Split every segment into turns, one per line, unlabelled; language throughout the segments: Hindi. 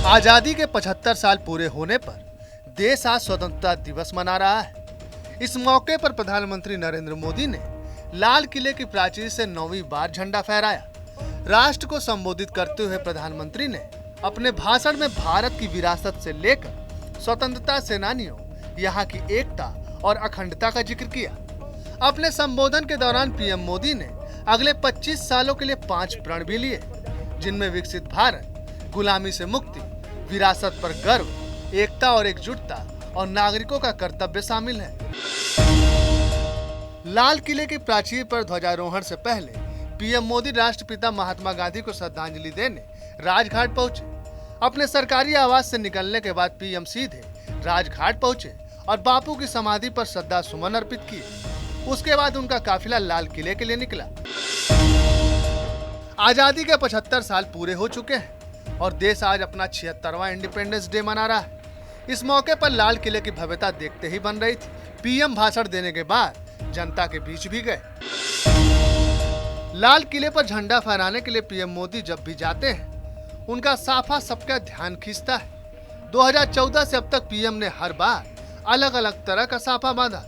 आजादी के 75 साल पूरे होने पर देश आज स्वतंत्रता दिवस मना रहा है। इस मौके पर प्रधानमंत्री नरेंद्र मोदी ने लाल किले की प्राचीर से 9वीं बार झंडा फहराया। राष्ट्र को संबोधित करते हुए प्रधानमंत्री ने अपने भाषण में भारत की विरासत से लेकर स्वतंत्रता सेनानियों, यहाँ की एकता और अखंडता का जिक्र किया। अपने संबोधन के दौरान पीएम मोदी ने अगले 25 सालों के लिए 5 प्रण भी लिए, जिनमें विकसित भारत, गुलामी से मुक्ति, विरासत पर गर्व, एकता और एकजुटता और नागरिकों का कर्तव्य शामिल है। लाल किले की प्राचीर पर ध्वजारोहण से पहले पीएम मोदी राष्ट्रपिता महात्मा गांधी को श्रद्धांजलि देने राजघाट पहुंचे। अपने सरकारी आवास से निकलने के बाद पीएम सीधे राजघाट पहुंचे और बापू की समाधि पर श्रद्धा सुमन अर्पित किए। उसके बाद उनका काफिला लाल किले के लिए निकला। आजादी के 75 साल पूरे हो चुके हैं और देश आज अपना 76वां इंडिपेंडेंस डे मना रहा है। इस मौके पर लाल किले की भव्यता देखते ही बन रही थी। पीएम भाषण देने के बाद जनता के बीच भी गए। लाल किले पर झंडा फहराने के लिए पीएम मोदी जब भी जाते हैं, उनका साफा सबका ध्यान खींचता है। 2014 से अब तक पीएम ने हर बार अलग अलग तरह का साफा बांधा।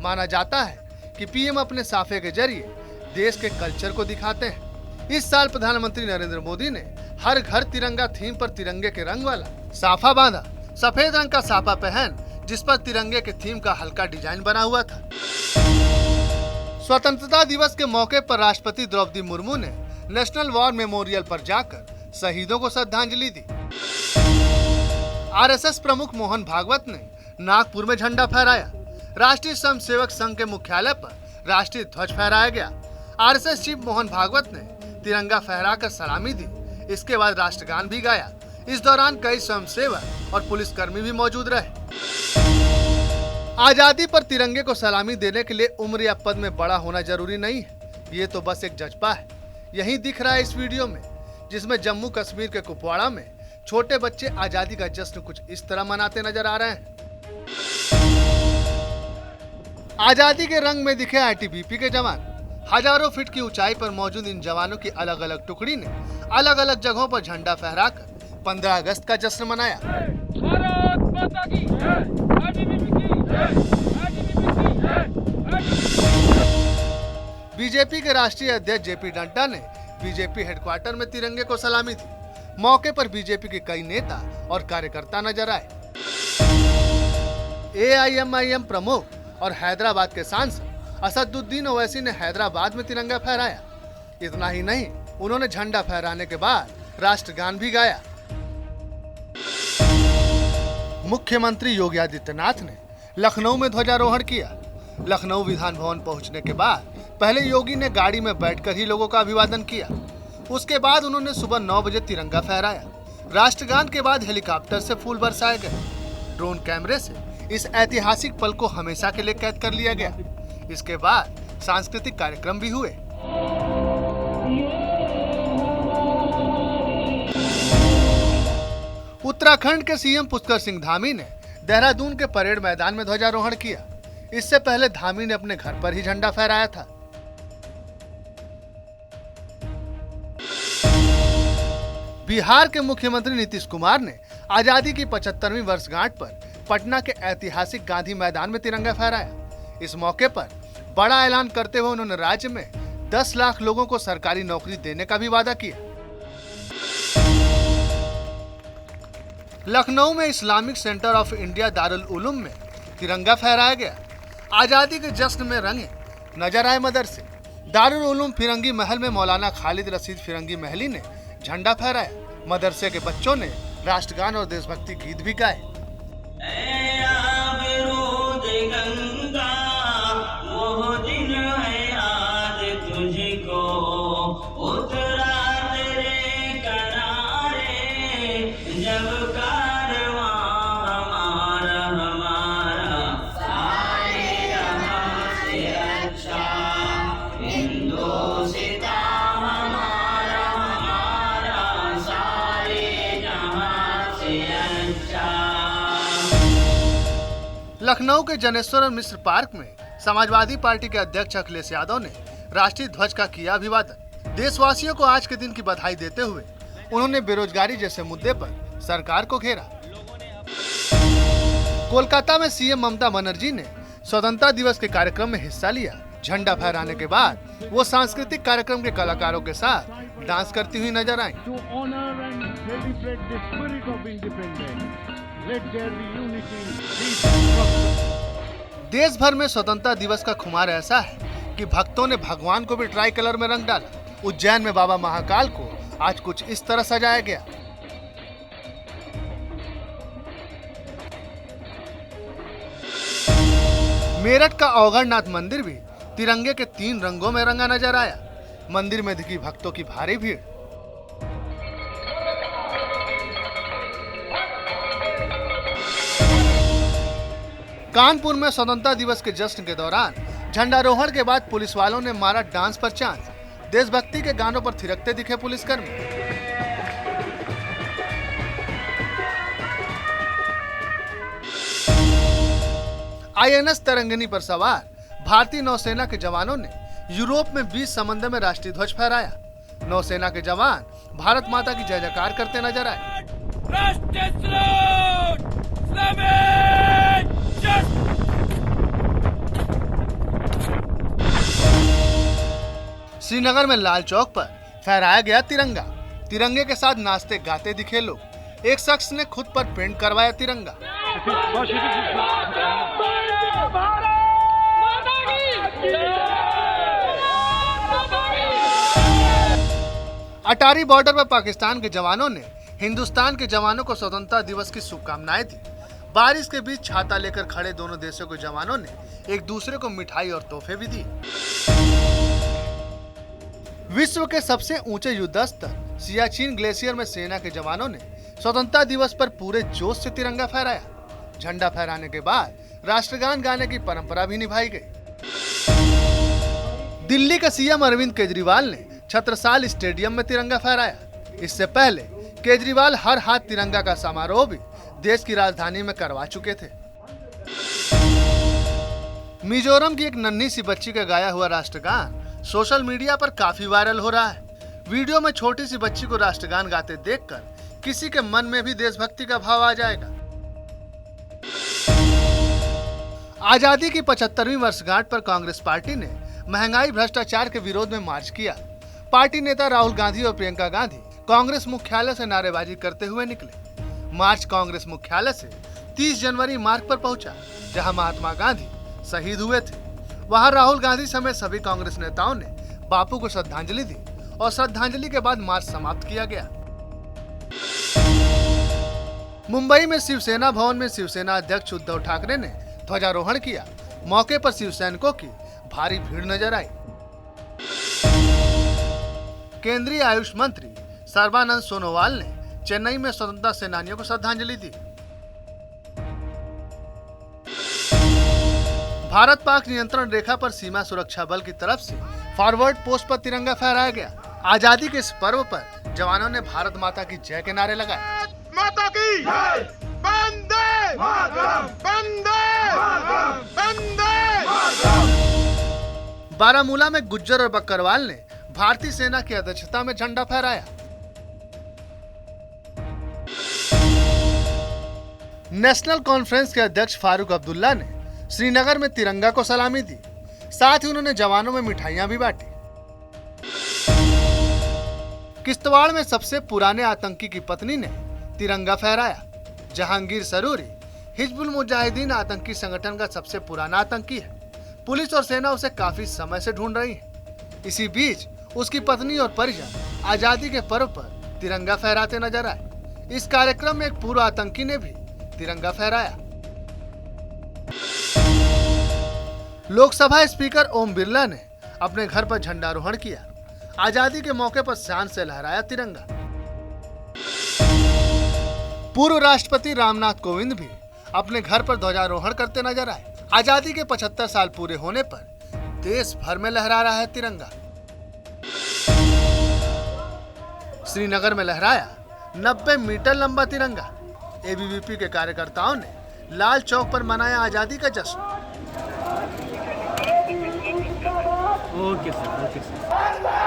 माना जाता है कि पीएम अपने साफे के जरिए देश के कल्चर को दिखाते हैं। इस साल प्रधानमंत्री नरेंद्र मोदी ने हर घर तिरंगा थीम पर तिरंगे के रंग वाला साफा बांधा। सफेद रंग का साफा पहन जिस पर तिरंगे के थीम का हल्का डिजाइन बना हुआ था। स्वतंत्रता दिवस के मौके पर राष्ट्रपति द्रौपदी मुर्मू ने नेशनल वॉर मेमोरियल पर जाकर शहीदों को श्रद्धांजलि दी। आरएसएस प्रमुख मोहन भागवत ने नागपुर में झंडा फहराया। राष्ट्रीय स्वयंसेवक संघ के मुख्यालय पर राष्ट्रीय ध्वज फहराया गया। आरएसएस चीफ मोहन भागवत ने तिरंगा फहराकर सलामी दी। इसके बाद राष्ट्रगान भी गाया। इस दौरान कई स्वयंसेवक और पुलिसकर्मी भी मौजूद रहे। आजादी पर तिरंगे को सलामी देने के लिए उम्र या पद में बड़ा होना जरूरी नहीं है, ये तो बस एक जज्बा है। यही दिख रहा है इस वीडियो में, जिसमें जम्मू कश्मीर के कुपवाड़ा में छोटे बच्चे आजादी का जश्न कुछ इस तरह मनाते नजर आ रहे हैं। आजादी के रंग में दिखे आईटीबीपी के जवान। हजारों फीट की ऊंचाई पर मौजूद इन जवानों की अलग अलग टुकड़ी ने अलग अलग जगहों पर झंडा फहराकर 15 अगस्त का जश्न मनाया। बीजेपी के राष्ट्रीय अध्यक्ष जेपी नड्डा ने बीजेपी हेडक्वार्टर में तिरंगे को सलामी दी। मौके पर बीजेपी के कई नेता और कार्यकर्ता नजर आए। एआईएमआईएम प्रमुख और हैदराबाद के सांसद असदुद्दीन ओवैसी ने हैदराबाद में तिरंगा फहराया। इतना ही नहीं, उन्होंने झंडा फहराने के बाद राष्ट्रगान भी गाया। मुख्यमंत्री योगी आदित्यनाथ ने लखनऊ में ध्वजारोहण किया। लखनऊ विधान भवन पहुंचने के बाद पहले योगी ने गाड़ी में बैठकर ही लोगों का अभिवादन किया। उसके बाद उन्होंने सुबह 9 बजे तिरंगा फहराया। राष्ट्रगान के बाद हेलीकॉप्टर से फूल बरसाए गए। ड्रोन कैमरे से इस ऐतिहासिक पल को हमेशा के लिए कैद कर लिया गया। इसके बाद सांस्कृतिक कार्यक्रम भी हुए। उत्तराखंड के सीएम पुष्कर सिंह धामी ने देहरादून के परेड मैदान में ध्वजारोहण किया। इससे पहले धामी ने अपने घर पर ही झंडा फहराया था। बिहार के मुख्यमंत्री नीतीश कुमार ने आजादी की 75वीं वर्षगांठ पर पटना के ऐतिहासिक गांधी मैदान में तिरंगा फहराया। इस मौके पर बड़ा ऐलान करते हुए उन्होंने राज्य में 10 लाख लोगों को सरकारी नौकरी देने का भी वादा किया। लखनऊ में Islamic centre of India Darul Uloom में तिरंगा फहराया गया। आजादी के जश्न में रंगे नजर आए मदरसे। दारुल उलूम फिरंगी महल में मौलाना खालिद रशीद फिरंगी महली ने झंडा फहराया। मदरसे के बच्चों ने राष्ट्रगान और देशभक्ति गीत भी गाए। लखनऊ के जनेश्वर मिश्र पार्क में समाजवादी पार्टी के अध्यक्ष अखिलेश यादव ने राष्ट्रीय ध्वज का किया अभिवादन। देशवासियों को आज के दिन की बधाई देते हुए उन्होंने बेरोजगारी जैसे मुद्दे पर सरकार को घेरा। कोलकाता में सीएम ममता बनर्जी ने स्वतंत्रता दिवस के कार्यक्रम में हिस्सा लिया। झंडा फहराने के बाद वो सांस्कृतिक कार्यक्रम के कलाकारों के साथ डांस करती हुई नजर आईं। देश भर में स्वतंत्रता दिवस का खुमार ऐसा है कि भक्तों ने भगवान को भी ट्राई कलर में रंग डाला। उज्जैन में बाबा महाकाल को आज कुछ इस तरह सजाया गया। मेरठ का औगढ़नाथ मंदिर भी तिरंगे के 3 रंगों में रंगा नजर आया। मंदिर में दिखी भक्तों की भारी भीड़। कानपुर में स्वतंत्रता दिवस के जश्न के दौरान झंडारोहण के बाद पुलिस वालों ने मारा डांस पर चांस। देशभक्ति के गानों पर थिरकते दिखे पुलिसकर्मी। आईएनएस तरंगिनी पर सवार भारतीय नौसेना के जवानों ने यूरोप में 20 समंदर में राष्ट्रीय ध्वज फहराया। नौसेना के जवान भारत माता की जय जयकार करते नजर आए। श्रीनगर में लाल चौक पर फहराया गया तिरंगा। तिरंगे के साथ नाचते गाते दिखे लोग। एक शख्स ने खुद पर पेंट करवाया तिरंगा। अटारी बॉर्डर पर पाकिस्तान के जवानों ने हिंदुस्तान के जवानों को स्वतंत्रता दिवस की शुभकामनाएं दी। बारिश के बीच छाता लेकर खड़े दोनों देशों के जवानों ने एक दूसरे को मिठाई और तोहफे भी दिए। विश्व के सबसे ऊंचे युद्धस्थल सियाचिन ग्लेशियर में सेना के जवानों ने स्वतंत्रता दिवस पर पूरे जोश से तिरंगा फहराया। झंडा फहराने के बाद राष्ट्रगान गाने की परंपरा भी निभाई गई। दिल्ली के सीएम अरविंद केजरीवाल ने छत्रसाल स्टेडियम में तिरंगा फहराया। इससे पहले केजरीवाल हर हाथ तिरंगा का समारोह भी देश की राजधानी में करवा चुके थे। मिजोरम की एक नन्ही सी बच्ची का गाया हुआ राष्ट्रगान सोशल मीडिया पर काफी वायरल हो रहा है। वीडियो में छोटी सी बच्ची को राष्ट्रगान गाते देखकर किसी के मन में भी देशभक्ति का भाव आ जाएगा। आजादी की 75वीं वर्षगांठ पर कांग्रेस पार्टी ने महंगाई भ्रष्टाचार के विरोध में मार्च किया। पार्टी नेता राहुल गांधी और प्रियंका गांधी कांग्रेस मुख्यालय से नारेबाजी करते हुए निकले। मार्च कांग्रेस मुख्यालय से 30 जनवरी मार्ग पर पहुंचा, जहां महात्मा गांधी शहीद हुए थे। वहां राहुल गांधी समेत सभी कांग्रेस नेताओं ने बापू को श्रद्धांजलि दी और श्रद्धांजलि के बाद मार्च समाप्त किया गया। मुंबई में शिवसेना भवन में शिवसेना अध्यक्ष उद्धव ठाकरे ने ध्वजारोहण किया। मौके पर शिवसैनिकों की भारी भीड़ नजर आई। केंद्रीय आयुष मंत्री सर्बानंद सोनोवाल ने चेन्नई में स्वतंत्रता सेनानियों को श्रद्धांजलि दी। भारत पाक नियंत्रण रेखा पर सीमा सुरक्षा बल की तरफ से फॉरवर्ड पोस्ट पर तिरंगा फहराया गया। आजादी के इस पर्व पर जवानों ने भारत माता की जय के नारे लगाए।
माता की जय, वंदे मातरम, वंदे मातरम, वंदे मातरम।
बारामूला में गुज्जर और बकरवाल ने भारतीय सेना की अध्यक्षता में झंडा फहराया। नेशनल कॉन्फ्रेंस के अध्यक्ष फारूक अब्दुल्ला ने श्रीनगर में तिरंगा को सलामी दी। साथ ही उन्होंने जवानों में मिठाइयां भी बांटी। किश्तवाड़ में सबसे पुराने आतंकी की पत्नी ने तिरंगा फहराया। जहांगीर सरूरी हिजबुल मुजाहिदीन आतंकी संगठन का सबसे पुराना आतंकी है। पुलिस और सेना उसे काफी समय से ढूंढ रही है। इसी बीच उसकी पत्नी और परिजन आजादी के पर्व पर तिरंगा फहराते नजर आए। इस कार्यक्रम में एक पूर्व आतंकी ने भी तिरंगा फहराया। लोकसभा स्पीकर ओम बिरला ने अपने घर पर झंडारोहण किया। आजादी के मौके पर शान से लहराया तिरंगा। पूर्व राष्ट्रपति रामनाथ कोविंद भी अपने घर पर ध्वजारोहण करते नजर आए। आजादी के 75 साल पूरे होने पर देश भर में लहरा रहा है तिरंगा। श्रीनगर में लहराया 90 मीटर लंबा तिरंगा। एबीवीपी के कार्यकर्ताओं ने लाल चौक पर मनाया आजादी का जश्न।
Okay sir.
वंदे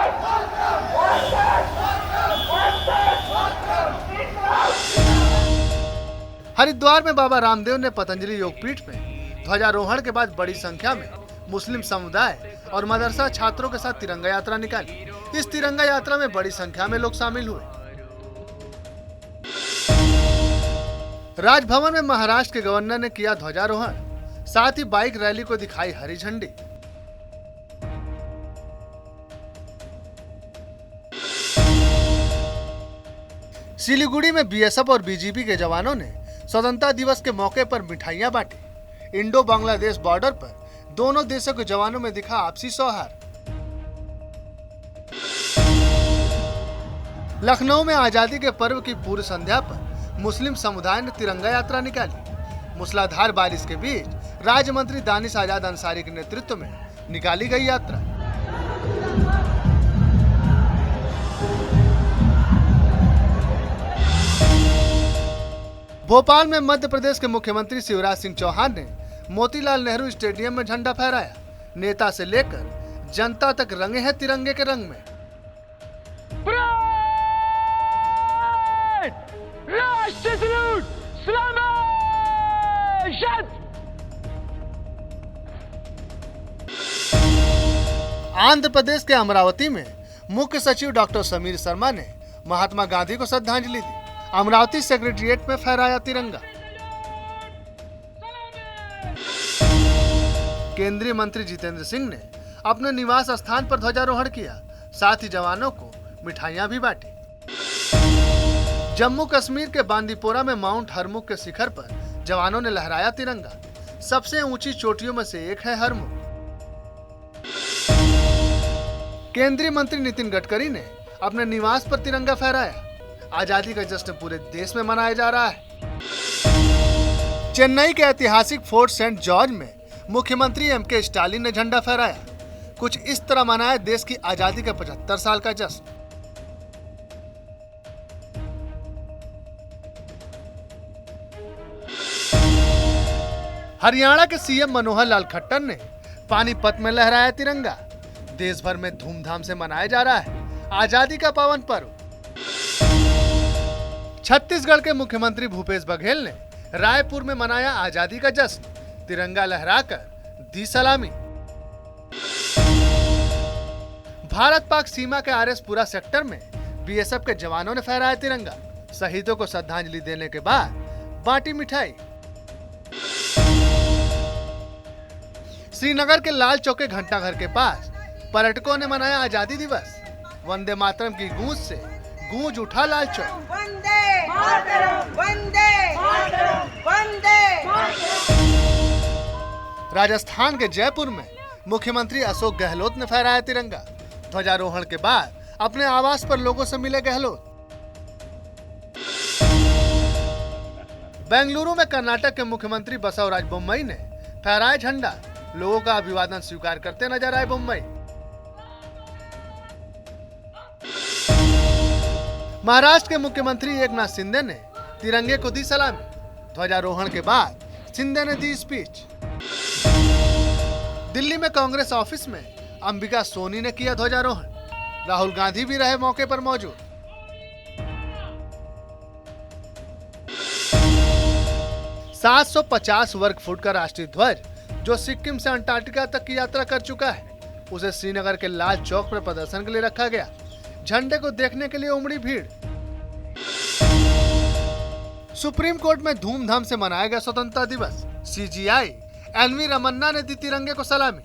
हरिद्वार में बाबा रामदेव ने पतंजलि योगपीठ में ध्वजारोहण के बाद बड़ी संख्या में मुस्लिम समुदाय और मदरसा छात्रों के साथ तिरंगा यात्रा निकाली। इस तिरंगा यात्रा में बड़ी संख्या में लोग शामिल हुए। राजभवन में महाराष्ट्र के गवर्नर ने किया ध्वजारोहण, साथ ही बाइक रैली को दिखाई हरी झंडी। सिलीगुड़ी में बीएसएफ और बीजीपी के जवानों ने स्वतंत्रता दिवस के मौके पर मिठाइयां बांटी। इंडो बांग्लादेश बॉर्डर पर दोनों देशों के जवानों में दिखा आपसी सौहार्द। लखनऊ में आजादी के पर्व की पूर्व संध्या पर मुस्लिम समुदाय ने तिरंगा यात्रा निकाली। मूसलाधार बारिश के बीच राज्य मंत्री दानिश आजाद अंसारी के नेतृत्व में निकाली गई यात्रा। भोपाल में मध्य प्रदेश के मुख्यमंत्री शिवराज सिंह चौहान ने मोतीलाल नेहरू स्टेडियम में झंडा फहराया। नेता से लेकर जनता तक रंगे हैं तिरंगे के रंग में।
राष्ट्रीय सैल्यूट,
आंध्र प्रदेश के अमरावती में मुख्य सचिव डॉक्टर समीर शर्मा ने महात्मा गांधी को श्रद्धांजलि दी। अमरावती सेक्रेटेरिएट में फहराया तिरंगा। केंद्रीय मंत्री जितेंद्र सिंह ने अपने निवास स्थान पर ध्वजारोहण किया, साथ ही जवानों को मिठाइयां भी बांटी। जम्मू कश्मीर के बांदीपोरा में माउंट हरमुख के शिखर पर जवानों ने लहराया तिरंगा। सबसे ऊंची चोटियों में से एक है हरमुख। केंद्रीय मंत्री नितिन गडकरी ने अपने निवास पर तिरंगा फहराया। आजादी का जश्न पूरे देश में मनाया जा रहा है। चेन्नई के ऐतिहासिक फोर्ट सेंट जॉर्ज में मुख्यमंत्री एमके स्टालिन ने झंडा फहराया। कुछ इस तरह मनाया देश की आजादी के 75 साल का जश्न। हरियाणा के सीएम मनोहर लाल खट्टर ने पानीपत में लहराया तिरंगा। देश भर में धूमधाम से मनाया जा रहा है आजादी का पावन पर्व। छत्तीसगढ़ के मुख्यमंत्री भूपेश बघेल ने रायपुर में मनाया आजादी का जश्न। तिरंगा लहराकर दी सलामी। भारत पाक सीमा के आरएसपुरा सेक्टर में बीएसएफ के जवानों ने फहराया तिरंगा। शहीदों को श्रद्धांजलि देने के बाद बांटी मिठाई। श्रीनगर के लाल चौक के घंटाघर के पास पर्यटकों ने मनाया आजादी दिवस। वंदे मातरम की गूंज से गूंज उठा लाल चौक।
वंदे मातरम, वंदे मातरम, वंदे मातरम।
राजस्थान के जयपुर में मुख्यमंत्री अशोक गहलोत ने फहराया तिरंगा। ध्वजारोहण के बाद अपने आवास पर लोगों से मिले गहलोत। बेंगलुरु में कर्नाटक के मुख्यमंत्री बसवराज बोम्मई ने फहराया झंडा। लोगों का अभिवादन स्वीकार करते नजर आए बोम्मई। महाराष्ट्र के मुख्यमंत्री एकनाथ शिंदे ने तिरंगे को दी सलामी। ध्वजारोहण के बाद शिंदे ने दी स्पीच। दिल्ली में कांग्रेस ऑफिस में अंबिका सोनी ने किया ध्वजारोहण। राहुल गांधी भी रहे मौके पर मौजूद। सात 750 वर्ग फुट का राष्ट्रीय ध्वज जो सिक्किम से अंटार्कटिका तक की यात्रा कर चुका है, उसे श्रीनगर के लाल चौक पर प्रदर्शन के लिए रखा गया। झंडे को देखने के लिए उमड़ी भीड़। सुप्रीम कोर्ट में धूमधाम से मनाया गया स्वतंत्रता दिवस। सीजीआई एनवी रमन्ना ने दी तिरंगे को सलामी।